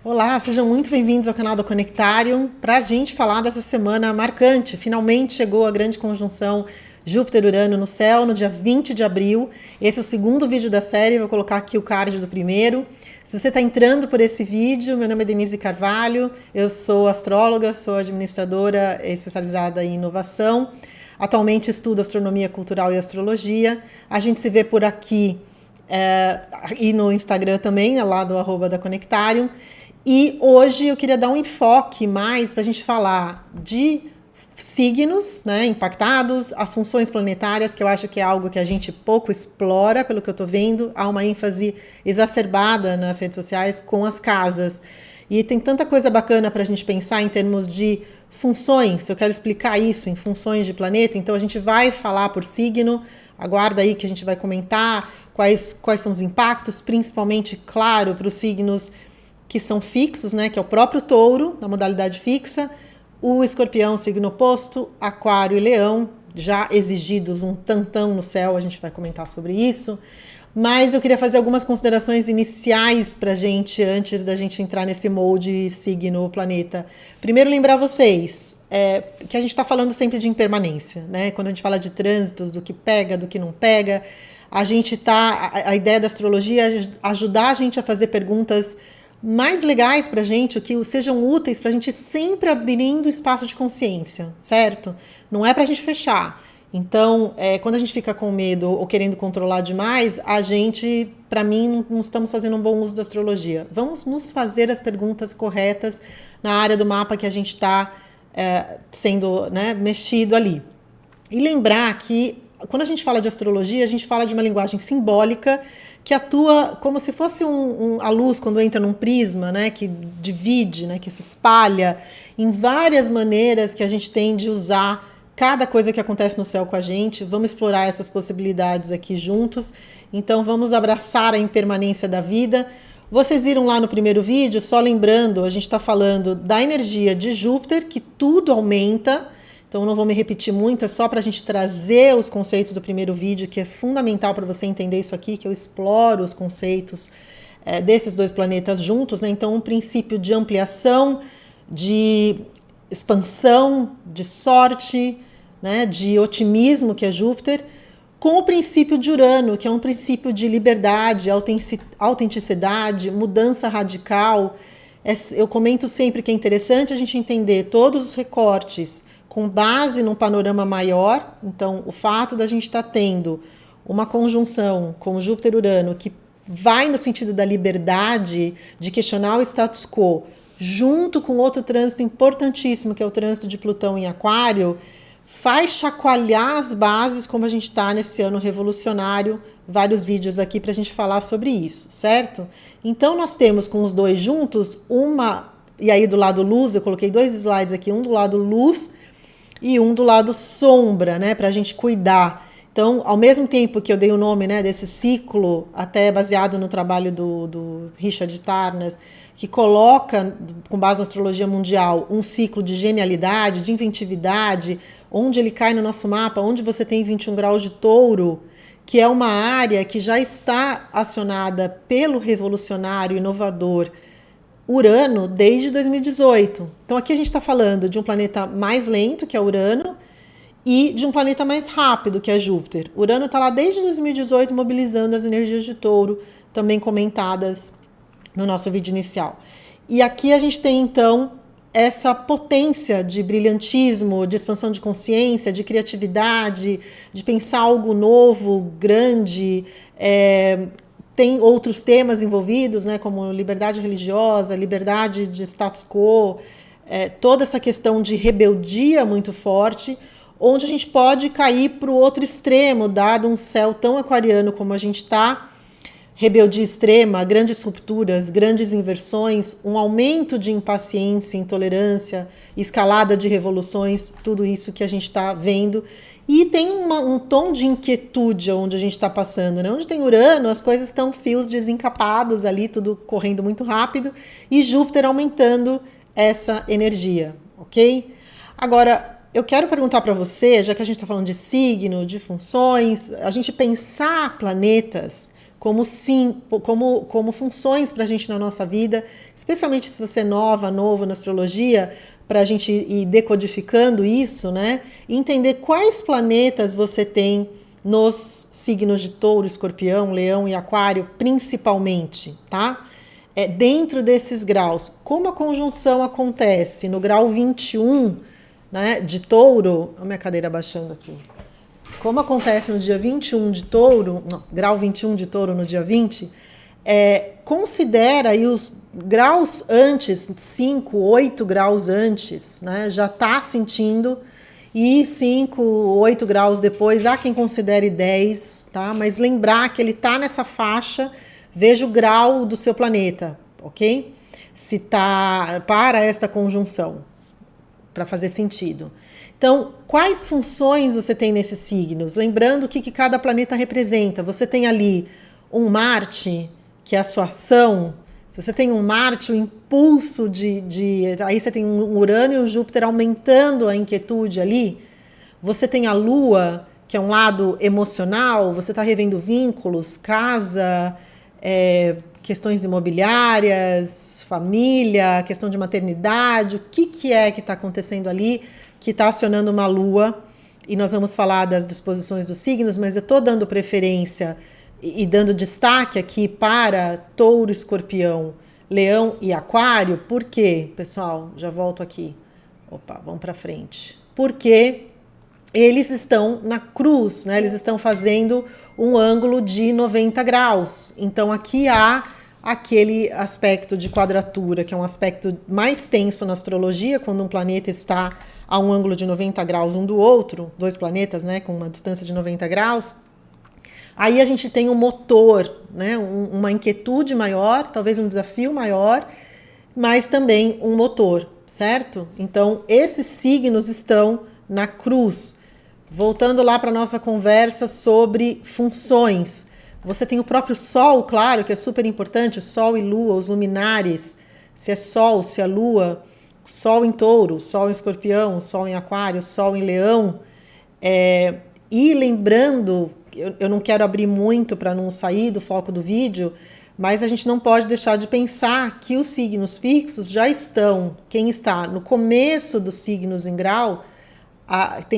Olá, sejam muito bem-vindos ao canal do Conectarium para a gente falar dessa semana marcante. Finalmente chegou a grande conjunção Júpiter-Urano no céu no dia 20 de abril. Esse é o segundo vídeo da série, vou colocar aqui o card do primeiro. Se você está entrando por esse vídeo, meu nome é Denise Carvalho, eu sou astróloga, sou administradora especializada em inovação. Atualmente estudo astronomia cultural e astrologia. A gente se vê por aqui e no Instagram também, lá do @ da Conectarium. E hoje eu queria dar um enfoque mais para a gente falar de signos, né, impactados, as funções planetárias, que eu acho que é algo que a gente pouco explora, pelo que eu estou vendo. Há uma ênfase exacerbada nas redes sociais com as casas. E tem tanta coisa bacana para a gente pensar em termos de funções. Eu quero explicar isso em funções de planeta, então a gente vai falar por signo. Aguarda aí que a gente vai comentar quais são os impactos, principalmente, claro, para os signos que são fixos, né, que é o próprio touro, na modalidade fixa, o escorpião, signo oposto, aquário e leão, já exigidos um tantão no céu, a gente vai comentar sobre isso. Mas eu queria fazer algumas considerações iniciais para a gente, antes da gente entrar nesse molde signo planeta. Primeiro, lembrar vocês que a gente está falando sempre de impermanência, né? Quando a gente fala de trânsitos, do que pega, do que não pega, a ideia da astrologia é ajudar a gente a fazer perguntas mais legais para a gente, que sejam úteis para a gente sempre abrindo espaço de consciência, certo? Não é para a gente fechar. Então, quando a gente fica com medo ou querendo controlar demais, para mim, não estamos fazendo um bom uso da astrologia. Vamos nos fazer as perguntas corretas na área do mapa que a gente está sendo, né, mexido ali. E lembrar que, quando a gente fala de astrologia, a gente fala de uma linguagem simbólica que atua como se fosse a luz quando entra num prisma, né, que divide, né, que se espalha em várias maneiras que a gente tem de usar cada coisa que acontece no céu com a gente. Vamos explorar essas possibilidades aqui juntos. Então vamos abraçar a impermanência da vida. Vocês viram lá no primeiro vídeo, só lembrando, a gente está falando da energia de Júpiter, que tudo aumenta. Então não vou me repetir muito, é só para a gente trazer os conceitos do primeiro vídeo, que é fundamental para você entender isso aqui, que eu exploro os conceitos desses dois planetas juntos, né? Então um princípio de ampliação, de expansão, de sorte, né? De otimismo, que é Júpiter, com o princípio de Urano, que é um princípio de liberdade, autenticidade, mudança radical. Eu comento sempre que é interessante a gente entender todos os recortes com base num panorama maior. Então, o fato da gente estar tendo uma conjunção com Júpiter e Urano que vai no sentido da liberdade, de questionar o status quo, junto com outro trânsito importantíssimo, que é o trânsito de Plutão em Aquário, faz chacoalhar as bases, como a gente está nesse ano revolucionário. Vários vídeos aqui para a gente falar sobre isso, certo? Então, nós temos com os dois juntos e aí do lado luz, eu coloquei dois slides aqui, um do lado luz e um do lado sombra, né, para a gente cuidar. Então, ao mesmo tempo que eu dei o nome, né, desse ciclo, até baseado no trabalho do Richard Tarnas, que coloca, com base na astrologia mundial, um ciclo de genialidade, de inventividade, onde ele cai no nosso mapa, onde você tem 21 graus de touro, que é uma área que já está acionada pelo revolucionário inovador Urano desde 2018. Então aqui a gente está falando de um planeta mais lento, que é Urano, e de um planeta mais rápido, que é Júpiter. Urano está lá desde 2018 mobilizando as energias de touro, também comentadas no nosso vídeo inicial. E aqui a gente tem então essa potência de brilhantismo, de expansão de consciência, de criatividade, de pensar algo novo, grande. Tem outros temas envolvidos, né, como liberdade religiosa, liberdade de status quo, toda essa questão de rebeldia muito forte, onde a gente pode cair para o outro extremo, dado um céu tão aquariano como a gente está. Rebeldia extrema, grandes rupturas, grandes inversões, um aumento de impaciência, intolerância, escalada de revoluções, tudo isso que a gente está vendo. E tem um tom de inquietude onde a gente está passando, né? Onde tem Urano, as coisas estão fios desencapados ali, tudo correndo muito rápido, e Júpiter aumentando essa energia, ok? Agora, eu quero perguntar para você, já que a gente está falando de signo, de funções, a gente pensar planetas como funções para a gente na nossa vida, especialmente se você é novo na astrologia, para a gente ir decodificando isso, né? E entender quais planetas você tem nos signos de Touro, Escorpião, Leão e Aquário, principalmente, tá? Dentro desses graus. Como a conjunção acontece no grau 21, né, de Touro, a minha cadeira baixando aqui. Como acontece no dia 21 de Touro, grau 21 de Touro no dia 20, considera aí os graus antes, 5, 8 graus antes, né, já está sentindo, e 5, 8 graus depois, há quem considere 10, tá? Mas lembrar que ele está nessa faixa, veja o grau do seu planeta, ok? Se está para esta conjunção, para fazer sentido. Então, quais funções você tem nesses signos? Lembrando o que cada planeta representa. Você tem ali um Marte, que é a sua ação. Se você tem um Marte, o impulso aí você tem um Urano e um Júpiter aumentando a inquietude ali. Você tem a Lua, que é um lado emocional. Você está revendo vínculos, casa, questões imobiliárias, família, questão de maternidade. O que é que está acontecendo ali que está acionando uma Lua? E nós vamos falar das disposições dos signos, mas eu estou dando preferência e dando destaque aqui para Touro, Escorpião, Leão e Aquário. Por quê, pessoal? Já volto aqui. Opa, vamos para frente. Porque eles estão na cruz, né? Eles estão fazendo um ângulo de 90 graus. Então aqui há aquele aspecto de quadratura, que é um aspecto mais tenso na astrologia, quando um planeta está a um ângulo de 90 graus um do outro, dois planetas, né, com uma distância de 90 graus. Aí a gente tem um motor, né, uma inquietude maior, talvez um desafio maior, mas também um motor, certo? Então, esses signos estão na cruz. Voltando lá para a nossa conversa sobre funções. Você tem o próprio Sol, claro, que é super importante, o Sol e Lua, os luminares, se é Sol, se é Lua, Sol em Touro, Sol em Escorpião, Sol em Aquário, Sol em Leão. E lembrando, eu não quero abrir muito para não sair do foco do vídeo, mas a gente não pode deixar de pensar que os signos fixos já estão, quem está no começo dos signos em grau,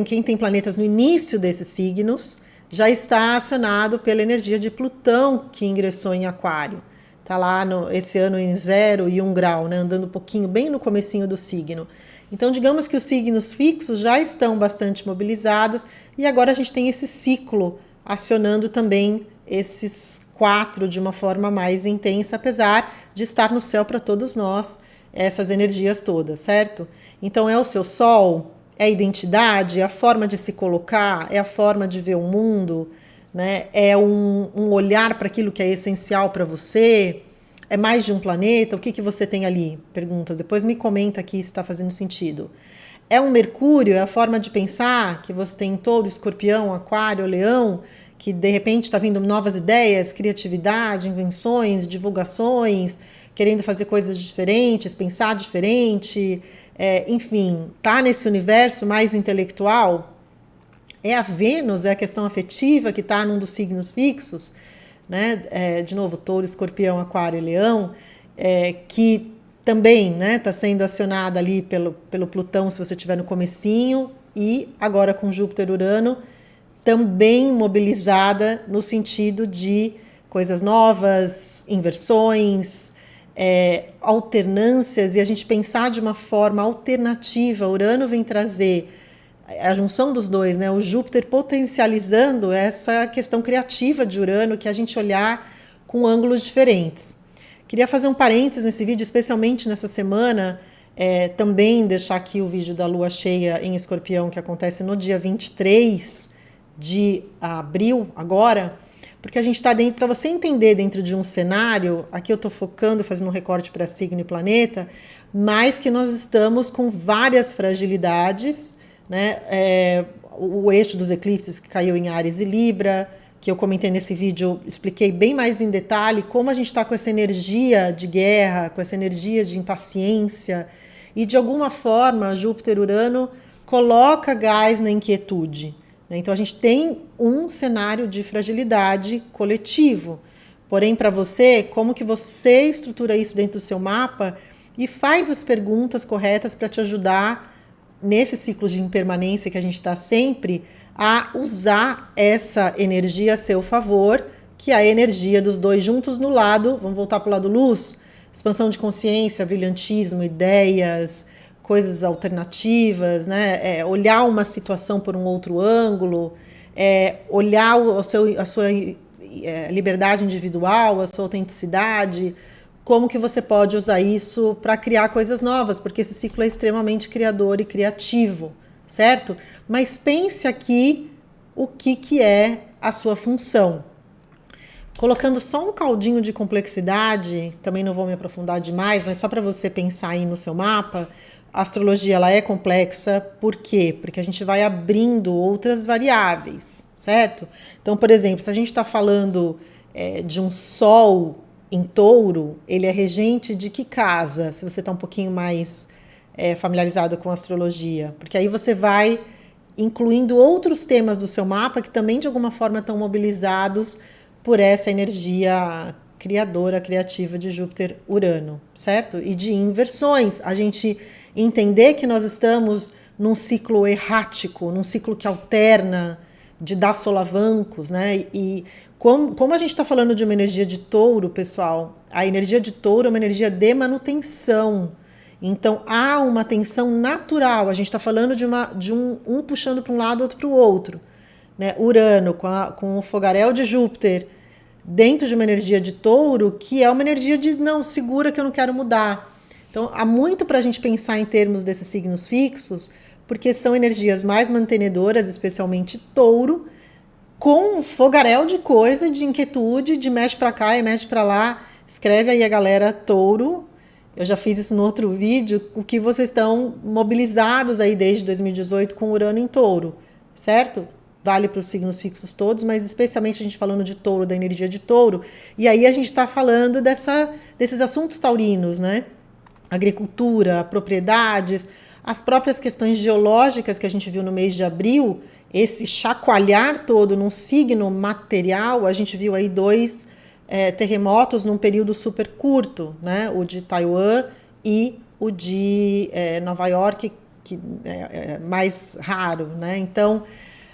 quem tem planetas no início desses signos, já está acionado pela energia de Plutão, que ingressou em Aquário. Está lá esse ano em 0 e 1 grau, né, andando um pouquinho, bem no comecinho do signo. Então, digamos que os signos fixos já estão bastante mobilizados e agora a gente tem esse ciclo acionando também esses 4 de uma forma mais intensa, apesar de estar no céu para todos nós, essas energias todas, certo? Então, é o seu Sol, é a identidade, é a forma de se colocar, é a forma de ver o mundo, né? É um olhar para aquilo que é essencial para você, é mais de um planeta, o que você tem ali? Perguntas, depois me comenta aqui se está fazendo sentido. É um Mercúrio, é a forma de pensar que você tem em Touro, Escorpião, Aquário, Leão, que de repente está vindo novas ideias, criatividade, invenções, divulgações, querendo fazer coisas diferentes, pensar diferente, enfim, tá nesse universo mais intelectual. É a Vênus, é a questão afetiva que está num dos signos fixos, né? De novo, Touro, Escorpião, Aquário e Leão, que também, né, está sendo acionada ali pelo Plutão, se você estiver no comecinho, e agora com Júpiter e Urano, também mobilizada no sentido de coisas novas, inversões, alternâncias, e a gente pensar de uma forma alternativa. Urano vem trazer a junção dos dois, né? O Júpiter potencializando essa questão criativa de Urano, que a gente olhar com ângulos diferentes. Queria fazer um parênteses nesse vídeo, especialmente nessa semana, também deixar aqui o vídeo da lua cheia em Escorpião, que acontece no dia 23 de abril, agora, porque a gente está dentro, para você entender dentro de um cenário, aqui eu estou focando, fazendo um recorte para signo e planeta, mas que nós estamos com várias fragilidades, né? O eixo dos eclipses que caiu em Áries e Libra, que eu comentei nesse vídeo, expliquei bem mais em detalhe como a gente está com essa energia de guerra, com essa energia de impaciência, e de alguma forma Júpiter e Urano coloca gás na inquietude. Então a gente tem um cenário de fragilidade coletivo, Porém, para você, como que você estrutura isso dentro do seu mapa e faz as perguntas corretas para te ajudar nesse ciclo de impermanência que a gente está sempre a usar essa energia a seu favor, que é a energia dos dois juntos no lado, vamos voltar para o lado luz, expansão de consciência, brilhantismo, ideias, coisas alternativas, né? Olhar uma situação por um outro ângulo, olhar a sua liberdade individual, a sua autenticidade, como que você pode usar isso para criar coisas novas, porque esse ciclo é extremamente criador e criativo, certo? Mas pense aqui o que é a sua função. Colocando só um caldinho de complexidade, também não vou me aprofundar demais, mas só para você pensar aí no seu mapa, a astrologia ela é complexa, por quê? Porque a gente vai abrindo outras variáveis, certo? Então, por exemplo, se a gente está falando de um Sol em Touro, ele é regente de que casa? Se você está um pouquinho mais familiarizado com a astrologia, porque aí você vai incluindo outros temas do seu mapa que também de alguma forma estão mobilizados por essa energia criadora, criativa de Júpiter-Urano, certo? E de inversões, a gente entender que nós estamos num ciclo errático, num ciclo que alterna, de dar solavancos, né? E como a gente está falando de uma energia de touro, pessoal, a energia de touro é uma energia de manutenção. Então, há uma tensão natural. A gente está falando de um puxando para um lado, outro para o outro. Né? Urano com o fogaréu de Júpiter dentro de uma energia de touro, que é uma energia de não, segura que eu não quero mudar. Então, há muito para a gente pensar em termos desses signos fixos, porque são energias mais mantenedoras, especialmente touro, com fogaréu de coisa, de inquietude, de mexe para cá e mexe para lá. Escreve aí a galera touro. Eu já fiz isso no outro vídeo, o que vocês estão mobilizados aí desde 2018 com Urano em touro, certo? Vale para os signos fixos todos, mas especialmente a gente falando de touro, da energia de touro. E aí a gente está falando desses assuntos taurinos, né? Agricultura, propriedades, as próprias questões geológicas que a gente viu no mês de abril, esse chacoalhar todo num signo material, a gente viu aí 2 terremotos num período super curto, né? O de Taiwan e o de Nova York, que é mais raro, né? Então,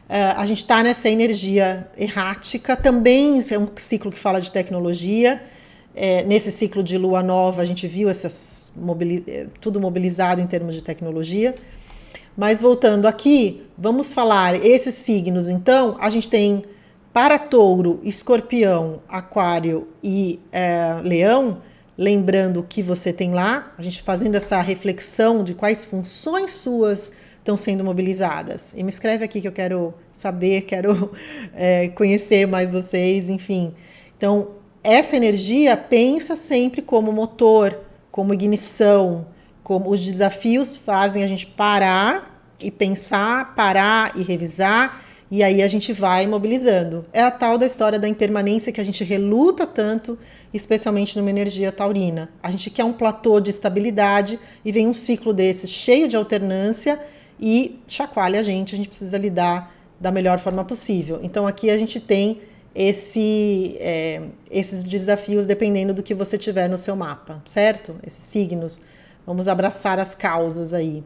a gente está nessa energia errática, também é um ciclo que fala de tecnologia. Nesse ciclo de lua nova, a gente viu tudo mobilizado em termos de tecnologia. Mas voltando aqui, vamos falar esses signos. Então, a gente tem para touro, escorpião, aquário e leão, lembrando o que você tem lá, a gente fazendo essa reflexão de quais funções suas estão sendo mobilizadas. E me escreve aqui que eu quero saber, quero conhecer mais vocês, enfim. Então, essa energia pensa sempre como motor, como ignição, como os desafios fazem a gente parar e pensar, parar e revisar, e aí a gente vai mobilizando. É a tal da história da impermanência que a gente reluta tanto, especialmente numa energia taurina. A gente quer um platô de estabilidade e vem um ciclo desse cheio de alternância e chacoalha a gente precisa lidar da melhor forma possível. Então aqui a gente tem esses desafios dependendo do que você tiver no seu mapa, certo? Esses signos. Vamos abraçar as causas aí.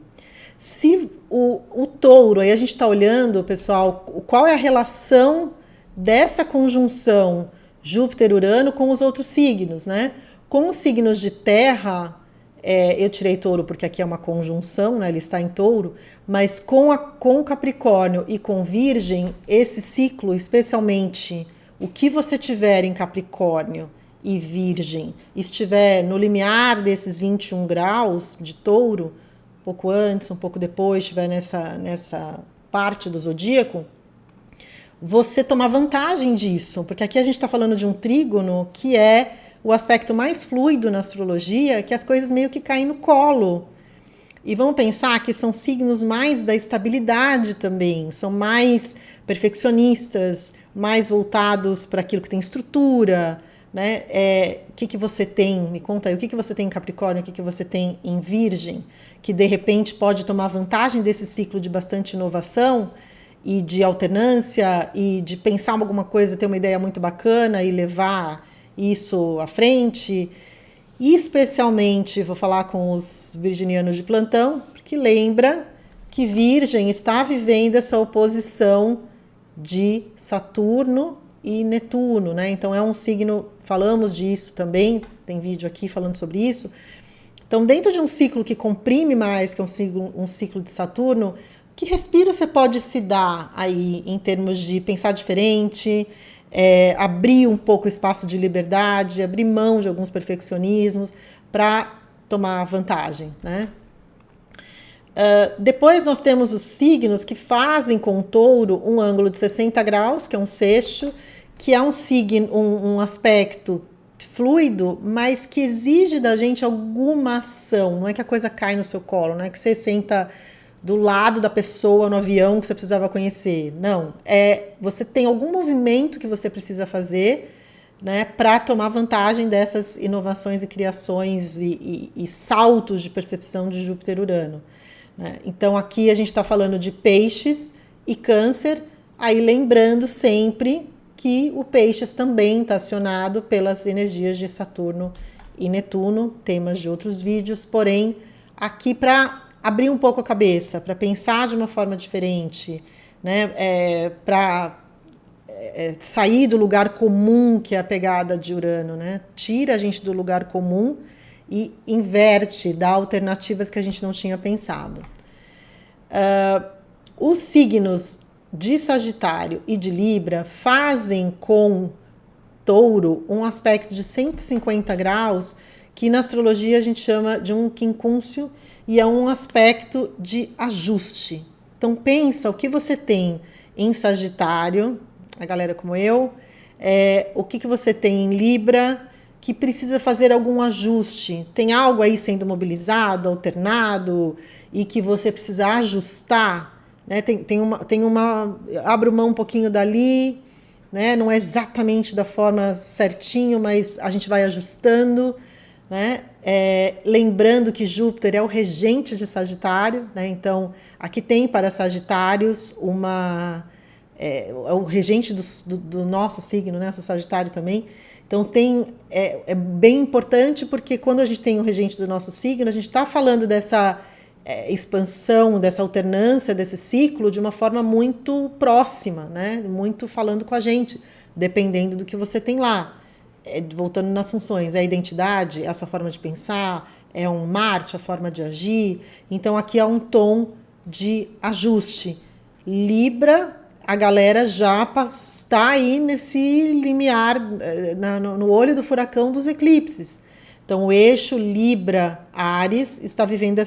Se o touro, aí a gente está olhando, pessoal, qual é a relação dessa conjunção Júpiter-Urano com os outros signos, né? Com os signos de terra, eu tirei touro porque aqui é uma conjunção, né? Ele está em touro, mas com Capricórnio e com Virgem, esse ciclo, especialmente o que você tiver em Capricórnio e Virgem, estiver no limiar desses 21 graus de touro, um pouco antes, um pouco depois, estiver nessa parte do zodíaco, você tomar vantagem disso, porque aqui a gente está falando de um trígono que é o aspecto mais fluido na astrologia, que as coisas meio que caem no colo. E vamos pensar que são signos mais da estabilidade também, são mais perfeccionistas, mais voltados para aquilo que tem estrutura, né? O que você tem? Me conta aí, o que você tem em Capricórnio, o que você tem em Virgem, que de repente pode tomar vantagem desse ciclo de bastante inovação e de alternância e de pensar alguma coisa, ter uma ideia muito bacana e levar isso à frente. E especialmente vou falar com os virginianos de plantão, porque lembra que Virgem está vivendo essa oposição de Saturno e Netuno, né? Então é um signo, falamos disso também, tem vídeo aqui falando sobre isso. Então, dentro de um ciclo que comprime mais, que é um ciclo de Saturno, que respiro você pode se dar aí em termos de pensar diferente, abrir um pouco o espaço de liberdade, abrir mão de alguns perfeccionismos para tomar vantagem, né? Depois nós temos os signos que fazem com o touro um ângulo de 60 graus, que é um sexto, que é um signo, um aspecto fluido, mas que exige da gente alguma ação. Não é que a coisa cai no seu colo, não é que você senta do lado da pessoa no avião que você precisava conhecer. Não, você tem algum movimento que você precisa fazer, né, para tomar vantagem dessas inovações e criações e saltos de percepção de Júpiter-Urano. Né? Então aqui a gente está falando de peixes e câncer, aí lembrando sempre que o peixes também está acionado pelas energias de Saturno e Netuno, temas de outros vídeos, porém aqui para abrir um pouco a cabeça, para pensar de uma forma diferente, né? Para sair do lugar comum, que é a pegada de Urano, né? Tira a gente do lugar comum e inverte, dá alternativas que a gente não tinha pensado. Os signos de Sagitário e de Libra fazem com Touro um aspecto de 150 graus, que na astrologia a gente chama de um quincúncio, e é um aspecto de ajuste. Então pensa o que você tem em Sagitário, a galera como eu, o que você tem em Libra, que precisa fazer algum ajuste. Tem algo aí sendo mobilizado, alternado, e que você precisa ajustar, né? Abro mão um pouquinho dali, né? Não é exatamente da forma certinho, mas a gente vai ajustando, né? Lembrando que Júpiter é o regente de Sagitário, né? Então aqui tem para Sagitários é o regente do nosso signo, né? Eu sou Sagitário também. Então é bem importante, porque quando a gente tem o regente do nosso signo, a gente está falando dessa expansão, dessa alternância, desse ciclo de uma forma muito próxima, né? Muito falando com a gente, dependendo do que você tem lá. Voltando nas funções, é a identidade, é a sua forma de pensar, é um Marte, a forma de agir. Então aqui há um tom de ajuste. Libra, a galera já está aí nesse limiar, no olho do furacão dos eclipses. Então o eixo Libra-Áries está vivendo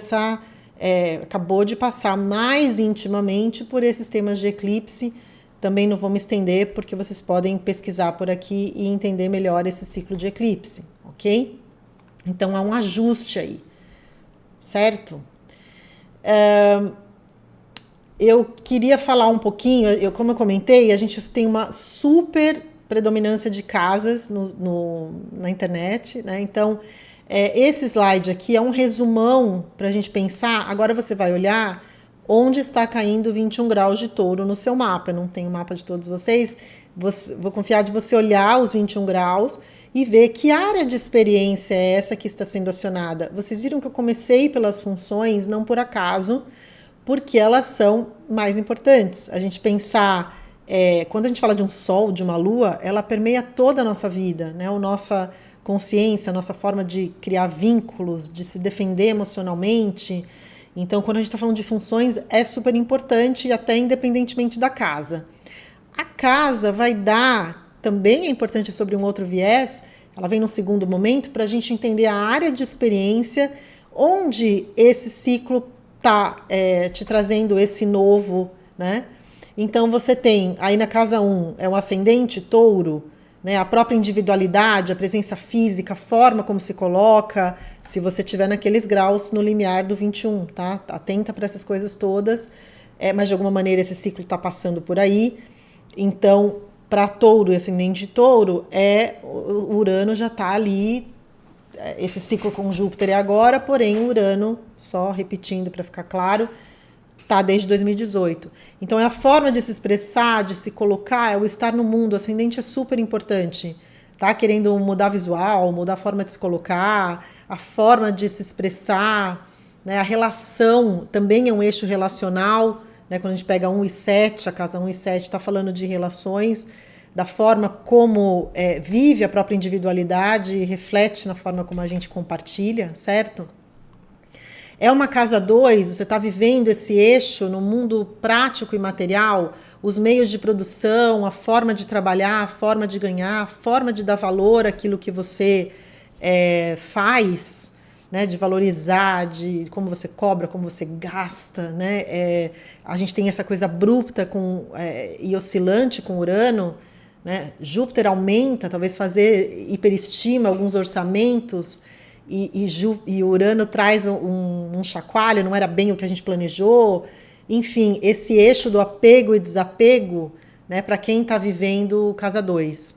acabou de passar mais intimamente por esses temas de eclipse. Também não vou me estender, porque vocês podem pesquisar por aqui e entender melhor esse ciclo de eclipse, ok? Então há um ajuste aí, certo? Eu queria falar um pouquinho, como eu comentei, a gente tem uma super predominância de casas na internet, né? Então, esse slide aqui é um resumão para a gente pensar. Agora você vai olhar onde está caindo 21 graus de Touro no seu mapa. Eu não tenho o mapa de todos vocês, vou confiar de você olhar os 21 graus e ver que área de experiência é essa que está sendo acionada. Vocês viram que eu comecei pelas funções, não por acaso, porque elas são mais importantes. A gente pensar, quando a gente fala de um sol, de uma lua, ela permeia toda a nossa vida, né? A nossa consciência, a nossa forma de criar vínculos, de se defender emocionalmente. Então, quando a gente está falando de funções, é super importante, até independentemente da casa. A casa vai dar, também é importante sobre um outro viés, ela vem no segundo momento, para a gente entender a área de experiência, onde esse ciclo está te trazendo esse novo, né? Então, você tem, aí na casa 1, é o ascendente Touro, né, a própria individualidade, a presença física, a forma como se coloca, se você estiver naqueles graus no limiar do 21, tá? Atenta para essas coisas todas, mas de alguma maneira esse ciclo está passando por aí. Então, para Touro e ascendente de Touro, o Urano já está ali, esse ciclo com Júpiter é agora, porém o Urano, só repetindo para ficar claro, tá desde 2018. Então é a forma de se expressar, de se colocar, é o estar no mundo. O ascendente é super importante. tá querendo mudar visual, mudar a forma de se colocar, a forma de se expressar, né? A relação também é um eixo relacional, né? Quando a gente pega 1 e 7, a casa 1 e 7 está falando de relações, da forma como vive a própria individualidade e reflete na forma como a gente compartilha, certo? É uma casa 2, você está vivendo esse eixo no mundo prático e material, os meios de produção, a forma de trabalhar, a forma de ganhar, a forma de dar valor àquilo que você faz, né, de valorizar, de como você cobra, como você gasta, né? A gente tem essa coisa abrupta e oscilante com Urano, né? Júpiter aumenta, talvez fazer hiperestima, alguns orçamentos, e Urano traz um chacoalho, não era bem o que a gente planejou. Enfim, esse eixo do apego e desapego, né, para quem está vivendo casa 2.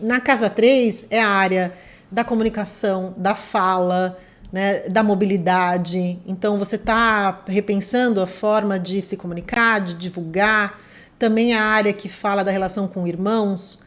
Na casa 3 é a área da comunicação, da fala, né, da mobilidade. Então você está repensando a forma de se comunicar, de divulgar. Também a área que fala da relação com irmãos,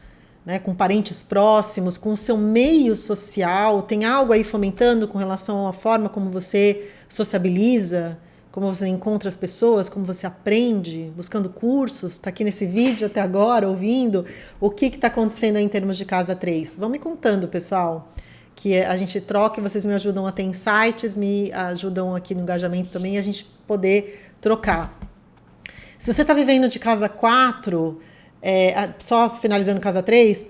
né, com parentes próximos, com o seu meio social. Tem algo aí fomentando com relação à forma como você sociabiliza, como você encontra as pessoas, como você aprende, buscando cursos. Está aqui nesse vídeo até agora, ouvindo o que está acontecendo aí em termos de casa 3. Vão me contando, pessoal, que a gente troca e vocês me ajudam a ter insights, me ajudam aqui no engajamento também, a gente poder trocar. Se você está vivendo de casa 4, só finalizando casa 3,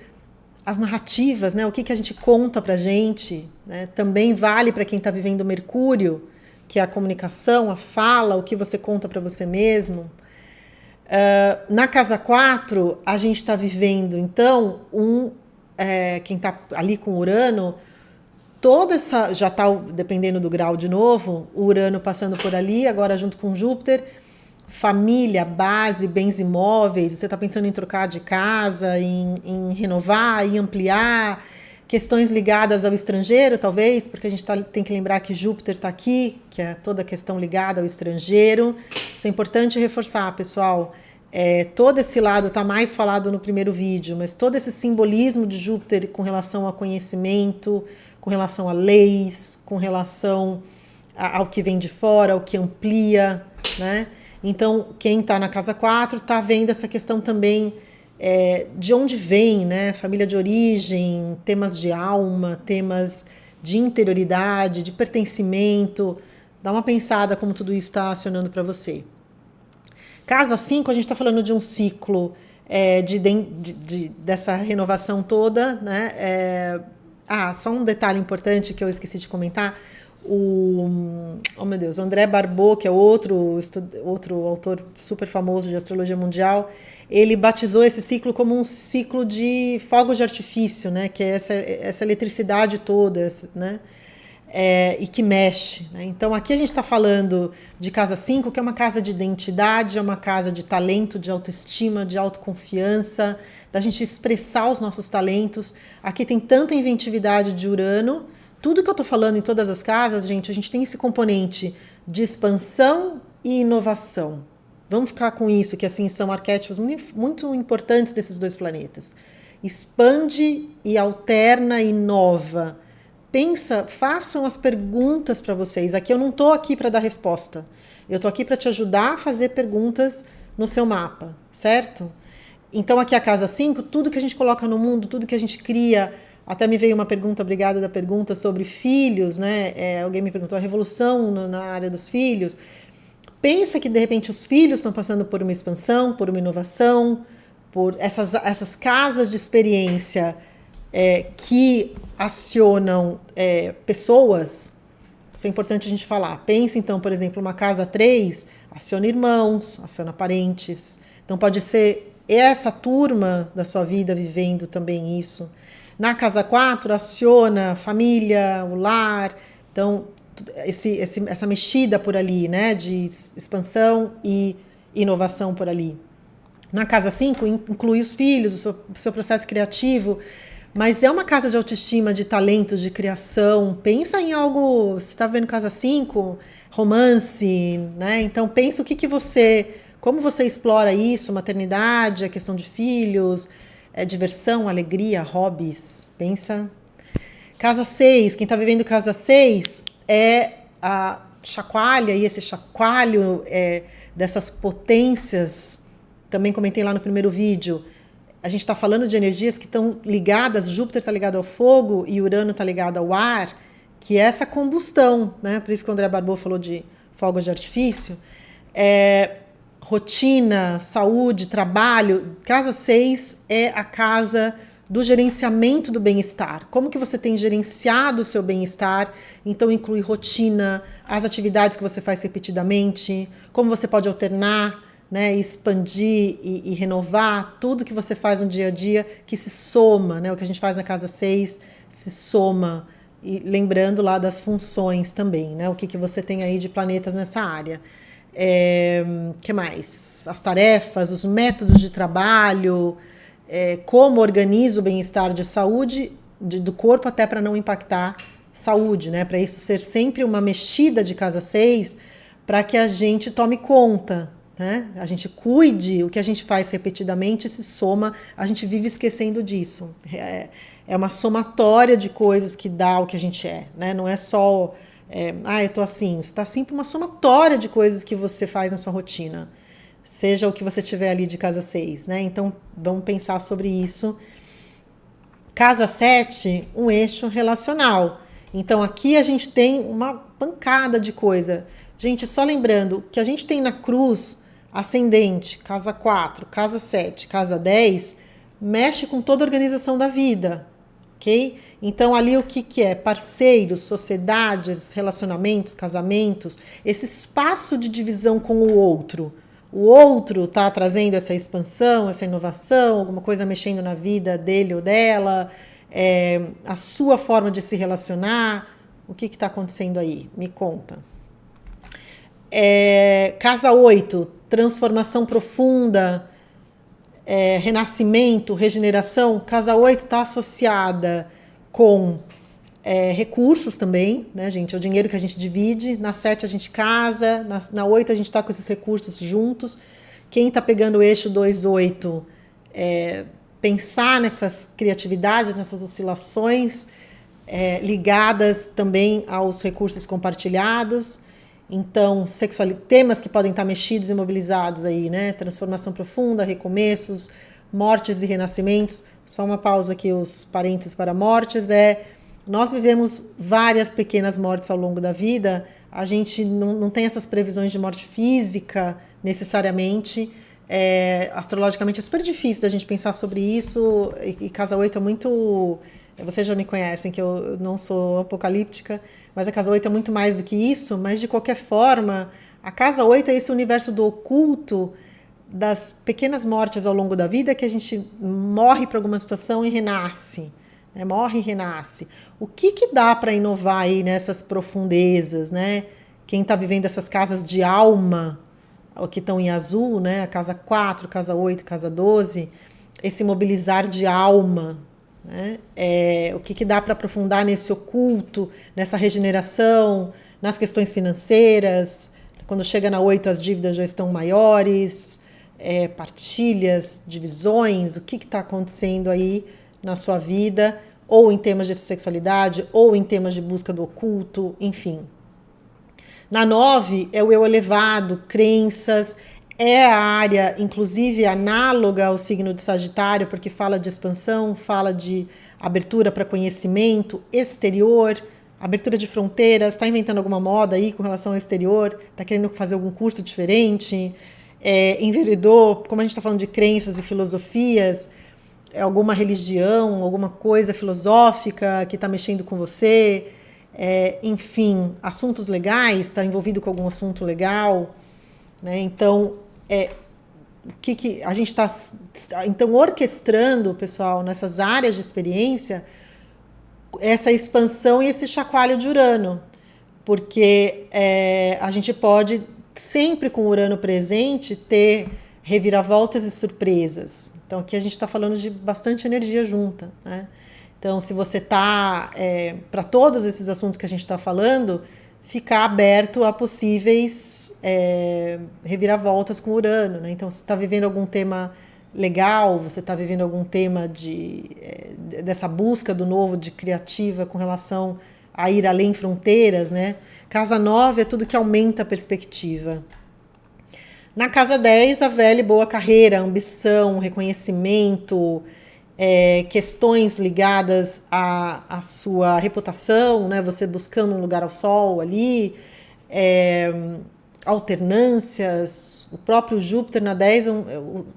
as narrativas, né, o que a gente conta pra gente, né, também vale para quem está vivendo Mercúrio, que é a comunicação, a fala, o que você conta para você mesmo. Na casa 4, a gente está vivendo, então, quem está ali com Urano, toda essa, já está dependendo do grau de novo, o Urano passando por ali, agora junto com Júpiter, família, base, bens imóveis, você está pensando em trocar de casa, em renovar, em ampliar, questões ligadas ao estrangeiro, talvez, porque a gente tem que lembrar que Júpiter está aqui, que é toda a questão ligada ao estrangeiro. Isso é importante reforçar, pessoal. Todo esse lado está mais falado no primeiro vídeo, mas todo esse simbolismo de Júpiter com relação ao conhecimento, com relação a leis, com relação ao que vem de fora, ao que amplia, né? Então, quem está na casa 4 está vendo essa questão também de onde vem, né? Família de origem, temas de alma, temas de interioridade, de pertencimento. Dá uma pensada como tudo isso está acionando para você. Casa 5, a gente está falando de um ciclo dessa renovação toda, né? Só um detalhe importante que eu esqueci de comentar. O André Barbeau, que é outro autor super famoso de astrologia mundial, ele batizou esse ciclo como um ciclo de fogos de artifício, né? Que é essa eletricidade toda, né? E que mexe, né? Então aqui a gente está falando de casa 5, que é uma casa de identidade, é uma casa de talento, de autoestima, de autoconfiança, da gente expressar os nossos talentos. Aqui tem tanta inventividade de Urano. Tudo que eu estou falando em todas as casas, gente, a gente tem esse componente de expansão e inovação. Vamos ficar com isso, que assim são arquétipos muito importantes desses dois planetas. Expande e alterna e inova. Façam as perguntas para vocês. Aqui eu não estou aqui para dar resposta. Eu estou aqui para te ajudar a fazer perguntas no seu mapa, certo? Então aqui a casa 5, tudo que a gente coloca no mundo, tudo que a gente cria. Até me veio uma pergunta, obrigada da pergunta, sobre filhos, né? Alguém me perguntou a revolução na área dos filhos. Pensa que, de repente, os filhos estão passando por uma expansão, por uma inovação, por essas casas de experiência que acionam pessoas. Isso é importante a gente falar. Pensa, então, por exemplo, uma casa 3, aciona irmãos, aciona parentes. Então, pode ser essa turma da sua vida vivendo também isso. Na casa 4, aciona a família, o lar. Então, essa mexida por ali, né, de expansão e inovação por ali. Na casa 5, inclui os filhos, o seu processo criativo, mas é uma casa de autoestima, de talento, de criação. Pensa em algo, você está vendo casa 5, romance, né? Então, pensa como você explora isso, maternidade, a questão de filhos, é diversão, alegria, hobbies. Pensa. Casa 6, quem está vivendo casa 6 é a chacoalha, e esse chacoalho dessas potências, também comentei lá no primeiro vídeo, a gente está falando de energias que estão ligadas, Júpiter está ligado ao fogo e Urano está ligado ao ar, que é essa combustão, né? Por isso que o André Barbot falou de fogos de artifício. Rotina, saúde, trabalho. Casa 6 é a casa do gerenciamento do bem-estar. Como que você tem gerenciado o seu bem-estar? Então inclui rotina, as atividades que você faz repetidamente, como você pode alternar, né, expandir e renovar tudo que você faz no dia a dia, que se soma, né, o que a gente faz na casa 6 se soma, e lembrando lá das funções também, né, o que você tem aí de planetas nessa área. Que mais? As tarefas, os métodos de trabalho, como organiza o bem-estar de saúde do corpo, até para não impactar saúde, né? Para isso ser sempre uma mexida de casa 6, para que a gente tome conta, né? A gente cuide, o que a gente faz repetidamente se soma, a gente vive esquecendo disso. É uma somatória de coisas que dá o que a gente é, né? Não é só, eu tô assim, você tá sempre uma somatória de coisas que você faz na sua rotina. Seja o que você tiver ali de casa 6, né? Então, vamos pensar sobre isso. Casa 7, um eixo relacional. Então, aqui a gente tem uma pancada de coisa. Gente, só lembrando que a gente tem na cruz ascendente, casa 4, casa 7, casa 10, mexe com toda a organização da vida, ok? Então, ali o que é? Parceiros, sociedades, relacionamentos, casamentos, esse espaço de divisão com o outro. O outro está trazendo essa expansão, essa inovação, alguma coisa mexendo na vida dele ou dela, a sua forma de se relacionar. O que está acontecendo aí? Me conta. Casa 8, transformação profunda, renascimento, regeneração. Casa 8 está associada com recursos também, né, gente? É o dinheiro que a gente divide. Na 7 a gente casa, na 8 a gente está com esses recursos juntos. Quem está pegando o eixo 2-8, pensar nessas criatividades, nessas oscilações ligadas também aos recursos compartilhados. Então, temas que podem estar mexidos e mobilizados aí, né? Transformação profunda, recomeços, mortes e renascimentos. Só uma pausa aqui, os parênteses para mortes nós vivemos várias pequenas mortes ao longo da vida, a gente não tem essas previsões de morte física necessariamente, astrologicamente é super difícil da gente pensar sobre isso, e casa 8 é muito... Vocês já me conhecem que eu não sou apocalíptica, mas a casa 8 é muito mais do que isso, mas de qualquer forma, a casa 8 é esse universo do oculto, das pequenas mortes ao longo da vida, que a gente morre para alguma situação e renasce. Morre e renasce. O que dá para inovar aí nessas profundezas, né? Quem está vivendo essas casas de alma, que estão em azul, né? A casa 4, casa 8, casa 12, esse mobilizar de alma, né? O que dá para aprofundar nesse oculto, nessa regeneração, nas questões financeiras. Quando chega na 8, as dívidas já estão maiores, partilhas, divisões, o que está acontecendo aí na sua vida, ou em temas de sexualidade, ou em temas de busca do oculto, enfim. Na 9 é o eu elevado, crenças, é a área, inclusive, análoga ao signo de Sagitário, porque fala de expansão, fala de abertura para conhecimento exterior, abertura de fronteiras, está inventando alguma moda aí com relação ao exterior, está querendo fazer algum curso diferente, enveredou, como a gente está falando de crenças e filosofias, alguma religião, alguma coisa filosófica que está mexendo com você, enfim, assuntos legais, está envolvido com algum assunto legal, né? Então, o que a gente está então orquestrando, pessoal, nessas áreas de experiência, essa expansão e esse chacoalho de Urano, porque a gente pode sempre com Urano presente ter reviravoltas e surpresas. Então, aqui a gente está falando de bastante energia junta, né? Então, se você está, para todos esses assuntos que a gente está falando, ficar aberto a possíveis reviravoltas com Urano, né? Então, se está vivendo algum tema legal, você está vivendo algum tema dessa busca do novo, de criativa com relação a ir além fronteiras, né? Casa 9 é tudo que aumenta a perspectiva. Na casa 10, a velha e boa carreira, ambição, reconhecimento, questões ligadas à sua reputação, né? Você buscando um lugar ao sol ali, alternâncias, o próprio Júpiter na 10,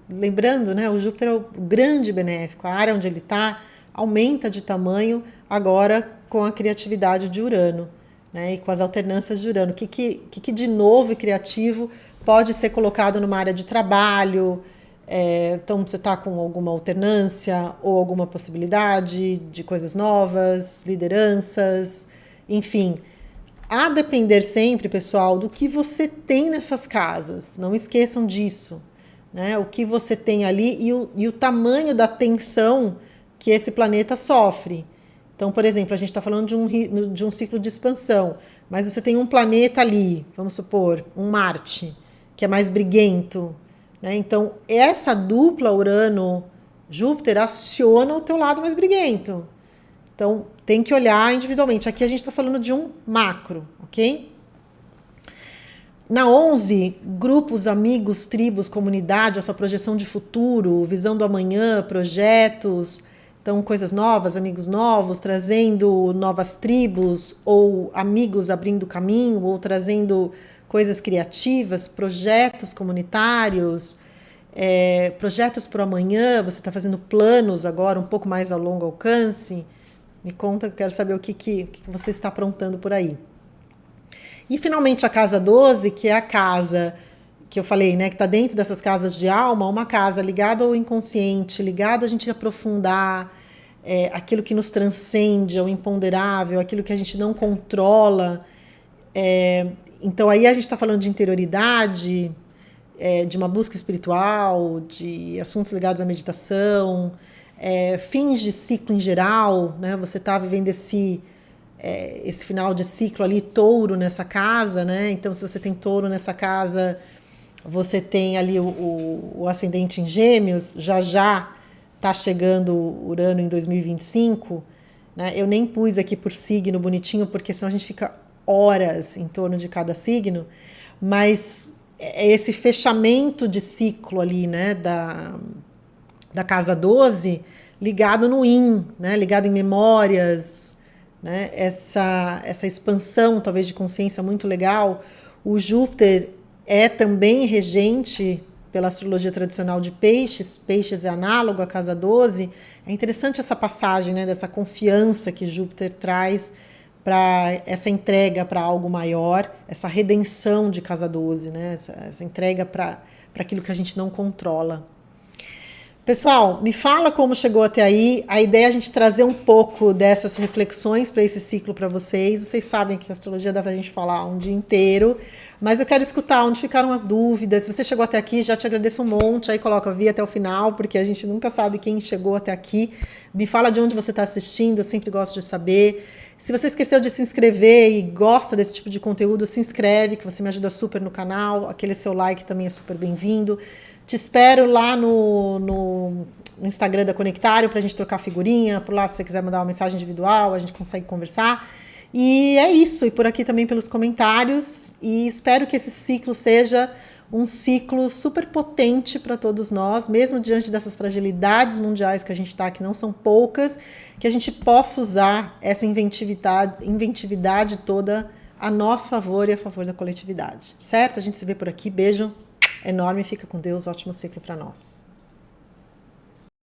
lembrando, né? O Júpiter é o grande benéfico, a área onde ele está aumenta de tamanho agora com a criatividade de Urano, né? E com as alternâncias de Urano. O que de novo e criativo pode ser colocado numa área de trabalho? Então você está com alguma alternância ou alguma possibilidade de coisas novas, lideranças, enfim. A depender sempre, pessoal, do que você tem nessas casas. Não esqueçam disso, né? O que você tem ali e o tamanho da tensão que esse planeta sofre. Então, por exemplo, a gente está falando de um ciclo de expansão, mas você tem um planeta ali, vamos supor, um Marte, que é mais briguento, né? Então, essa dupla Urano-Júpiter aciona o teu lado mais briguento. Então, tem que olhar individualmente. Aqui a gente está falando de um macro, ok? Na 11, grupos, amigos, tribos, comunidade, a sua projeção de futuro, visão do amanhã, projetos, então coisas novas, amigos novos, trazendo novas tribos, ou amigos abrindo caminho, ou trazendo coisas criativas, projetos comunitários, projetos para o amanhã, você está fazendo planos agora um pouco mais a longo alcance. Me conta, eu quero saber o que você está aprontando por aí. E finalmente a casa 12, que é a casa que eu falei, né, que está dentro dessas casas de alma, uma casa ligada ao inconsciente, ligada a gente aprofundar aquilo que nos transcende, ao imponderável, aquilo que a gente não controla. Então aí a gente está falando de interioridade, de uma busca espiritual, de assuntos ligados à meditação, fins de ciclo em geral, né? Você está vivendo esse final de ciclo ali, touro nessa casa, né? Então se você tem touro nessa casa, você tem ali o ascendente em Gêmeos, já está chegando Urano em 2025, né? Eu nem pus aqui por signo bonitinho, porque senão a gente fica horas em torno de cada signo, mas é esse fechamento de ciclo ali, né, da casa 12, ligado no Yin, né, ligado em memórias, né, essa expansão talvez de consciência muito legal. O Júpiter é também regente pela astrologia tradicional de Peixes, Peixes é análogo à casa 12. É interessante essa passagem, né, dessa confiança que Júpiter traz para essa entrega para algo maior, essa redenção de casa 12, né, essa entrega para aquilo que a gente não controla. Pessoal, me fala como chegou até aí. A ideia é a gente trazer um pouco dessas reflexões para esse ciclo para vocês. Vocês sabem que a astrologia dá para a gente falar um dia inteiro, mas eu quero escutar onde ficaram as dúvidas. Se você chegou até aqui, já te agradeço um monte. Aí coloca vi até o final, porque a gente nunca sabe quem chegou até aqui. Me fala de onde você está assistindo, eu sempre gosto de saber. Se você esqueceu de se inscrever e gosta desse tipo de conteúdo, se inscreve, que você me ajuda super no canal. Aquele seu like também é super bem-vindo. Te espero lá no Instagram da Conectário para a gente trocar figurinha. Por lá, se você quiser mandar uma mensagem individual, a gente consegue conversar. E é isso. E por aqui também pelos comentários. E espero que esse ciclo seja um ciclo super potente para todos nós, mesmo diante dessas fragilidades mundiais que a gente está, que não são poucas, que a gente possa usar essa inventividade toda a nosso favor e a favor da coletividade. Certo? A gente se vê por aqui. Beijo enorme, fica com Deus, ótimo ciclo para nós.